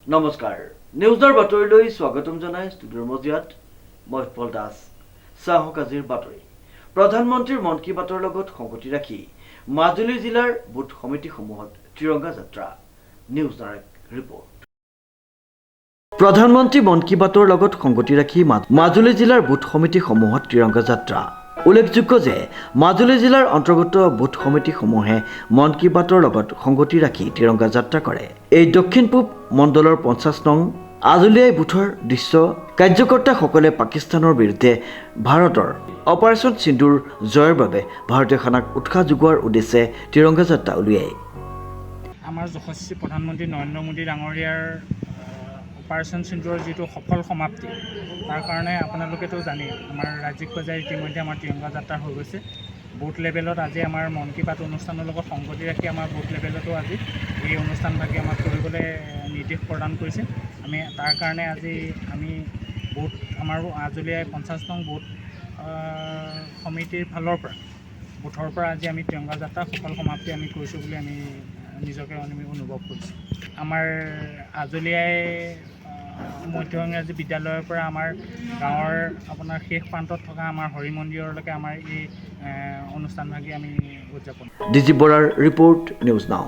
নমস্কাৰ নিউজৰ বাতৰিলৈ স্বাগতম জনাই ষ্টুডিঅ'ৰ মজিয়াত মই পল দাস চাহক আজিৰ বাতৰি প্ৰধানমন্ত্ৰীৰ মন কী বাতৰ লগত সংগতি ৰাখি মাজুলী জিলাৰ বুথ সমিতিসমূহত ত্ৰিৰংগা যাত্ৰা নিউজ ডাইৰেক্ট ৰিপৰ্ট প্ৰধানমন্ত্ৰী মন কী বাতৰ লগত সংগতি ৰাখি মাজুলী জিলাৰ বুথ সমিতিসমূহত ত্ৰিৰংগা যাত্ৰা উল্লেখযোগ্য যে মাজুলী জিলাৰ অন্তৰ্গত বুথ সমিতিসমূহে মন কী বাতৰ লগত সংগতি ৰাখি ত্ৰিৰংগা যাত্ৰা কৰে এই দক্ষিণ পূব মণ্ডলৰ 50 নং আজুলিয়াই বুথৰ দৃশ্য কাৰ্যকৰ্তাসকলে পাকিস্তানৰ বিৰুদ্ধে ভাৰতৰ অপাৰেশ্যন সিন্দুৰ জয়ৰ বাবে ভাৰতীয় সেনাক উৎসাহ যোগোৱাৰ উদ্দেশ্যে ত্ৰিৰংগা যাত্ৰা উলিয়ায় আমাৰ যশস্বী প্ৰধানমন্ত্ৰী নৰেন্দ্ৰ মোদী ডাঙৰীয়াৰ অপাৰেশ্যন সিন্দুৰৰ যিটো সফল সমাপ্তি তাৰ কাৰণে আপোনালোকেতো জানেই আমাৰ ৰাজ্যিক পৰ্যায়ত ইতিমধ্যে আমাৰ ত্ৰিৰংগা যাত্ৰা হৈ গৈছে বুথ লেভেলত আজি আমাৰ মন কী বাত অনুষ্ঠানৰ লগত সংগতি ৰাখি আমাৰ বুথ লেভেলতো আজি এই অনুষ্ঠানভাগি আমাক কৰিবলৈ নিৰ্দেশ প্ৰদান কৰিছে আমি তাৰ কাৰণে আজি আমি বুথ আমাৰ আজুলিয়াই 50 নং বুথ সমিতিৰ ফালৰ পৰা বুথৰ পৰা আজি আমি ত্ৰিৰংগা যাত্ৰা সফল সমাপ্তি আমি কৰিছোঁ বুলি আমি নিজকে আমি অনুভৱ কৰিছোঁ আমাৰ আজুলিয়াই মধ্য ইংৰাজী বিদ্যালয়ৰ পৰা আমাৰ গাঁৱৰ আপোনাৰ শেষ প্ৰান্তত থকা আমাৰ হৰি মন্দিৰলৈকে আমাৰ এই অনুষ্ঠানভাগি আমি উদযাপন ডিজি বৰাৰ ৰিপৰ্ট নিউজ নাও